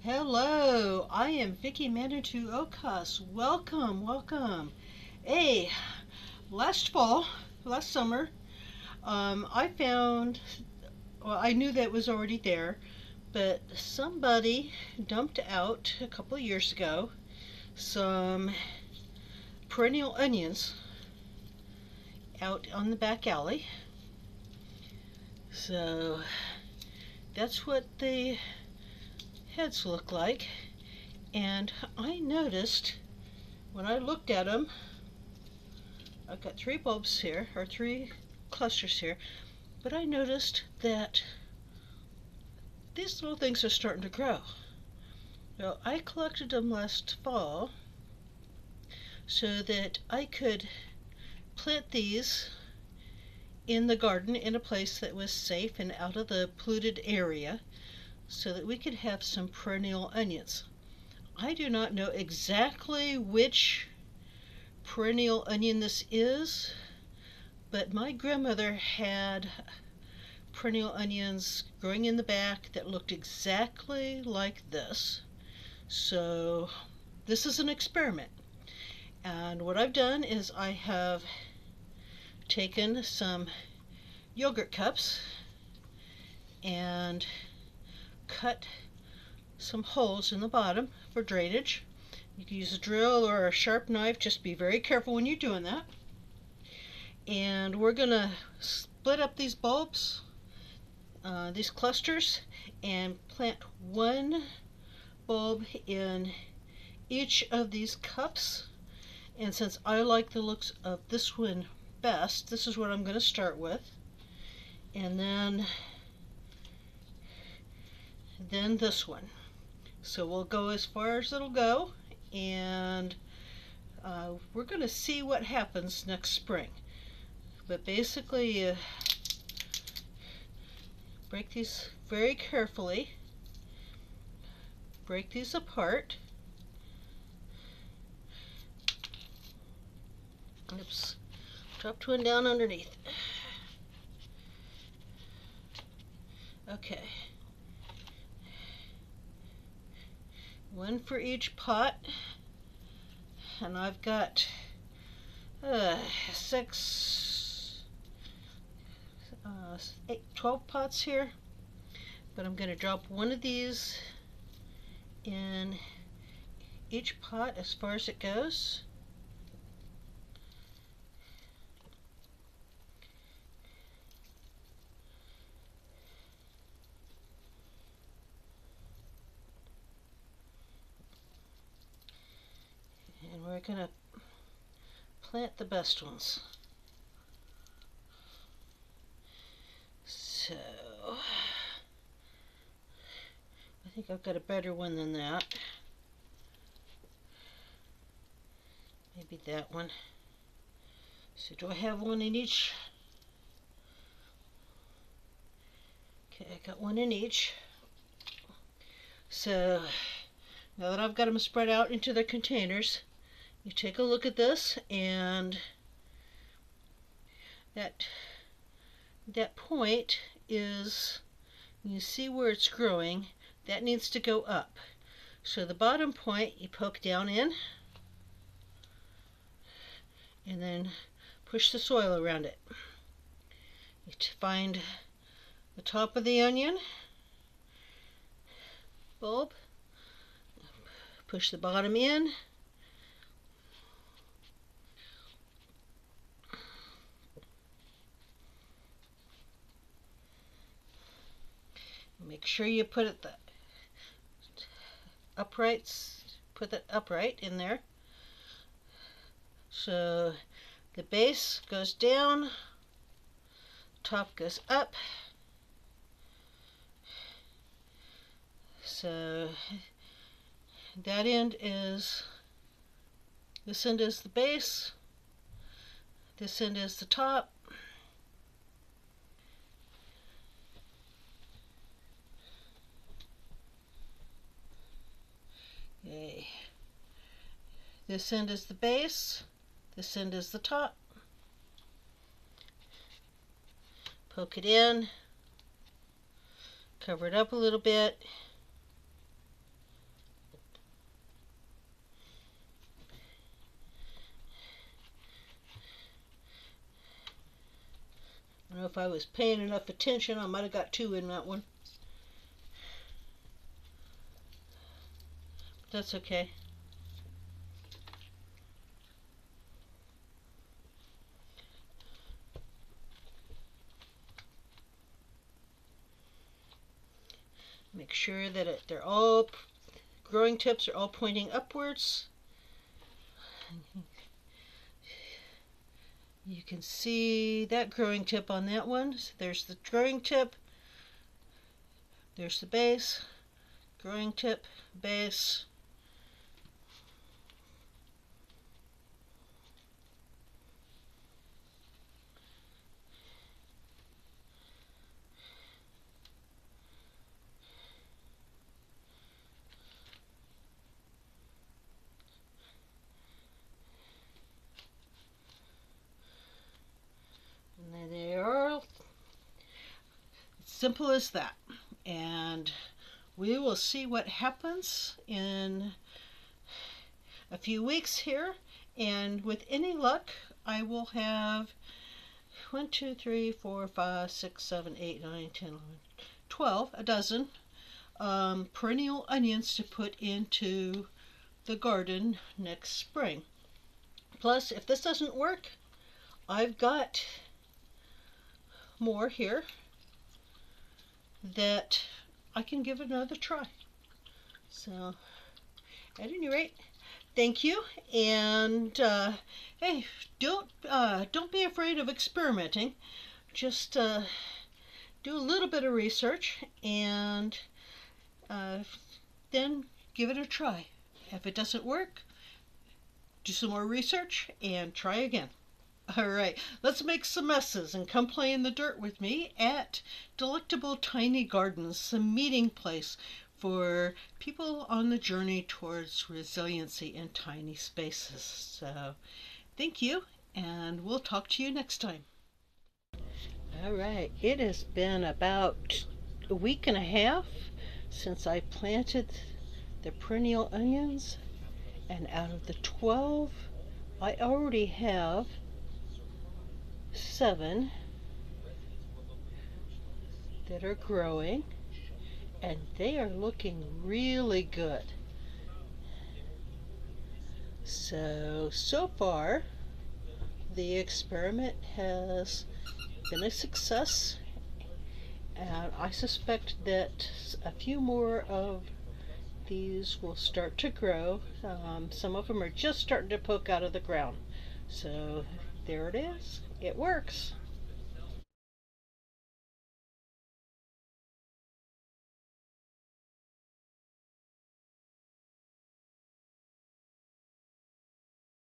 Hello, I am Vicky Manitou Okas. Welcome, welcome. Hey, last summer, I found, well, I knew that was already there, but somebody dumped out a couple of years ago some perennial onions out on the back alley. So that's what the heads look like. And I noticed when I looked at them, I've got three bulbs here, or three clusters here, but I noticed that these little things are starting to grow. Now, I collected them last fall so that I could plant these in the garden in a place that was safe and out of the polluted area so that we could have some perennial onions. I do not know exactly which perennial onion this is, but my grandmother had perennial onions growing in the back that looked exactly like this. So this is an experiment. And what I've done is I have taken some yogurt cups and cut some holes in the bottom for drainage. You can use a drill or a sharp knife, just be very careful when you're doing that. And we're going to split up these bulbs, these clusters, and plant one bulb in each of these cups. And since I like the looks of this one best, this is what I'm going to start with. And then this one. So we'll go as far as it'll go, and we're going to see what happens next spring. But basically, break these very carefully. Break these apart. Oops, dropped one down underneath. Okay. One for each pot. And I've got 12 pots here. But I'm going to drop one of these in each pot as far as it goes. And we're going to plant the best ones. So I think I've got a better one than that. Maybe that one. So do I have one in each? Okay, I got one in each. So now that I've got them spread out into the containers, you take a look at this, and that point is, you see where it's growing, that needs to go up. So the bottom point you poke down in and then push the soil around it. You find the top of the onion bulb, push the bottom in, make sure you put it put it upright in there. So the base goes down, top goes up. So that end is, this end is the base, this end is the top. Okay. This end is the base, this end is the top. Poke it in, cover it up a little bit, don't know if I was paying enough attention. I might have got 2 in that one. But that's okay. Make sure that they're all, growing tips are all pointing upwards. You can see that growing tip on that one. So there's the growing tip, there's the base, growing tip, base. And they are simple as that. And we will see what happens in a few weeks here. And with any luck, I will have 1, 2, 3, 4, 5, 6, 7, 8, 9, 10, 11, 12, a dozen perennial onions to put into the garden next spring. Plus, if this doesn't work, I've got more here that I can give another try. So, at any rate, thank you, and hey, don't be afraid of experimenting. Just do a little bit of research and then give it a try. If it doesn't work, do some more research and try again. All right, let's make some messes and come play in the dirt with me at Delectable Tiny Gardens, a meeting place for people on the journey towards resiliency in tiny spaces. So thank you, and we'll talk to you next time. All right, it has been about a week and a half since I planted the perennial onions, and out of the 12, I already have 7 that are growing, and they are looking really good. So far, the experiment has been a success, and I suspect that a few more of these will start to grow. Some of them are just starting to poke out of the ground. So there it is. It works.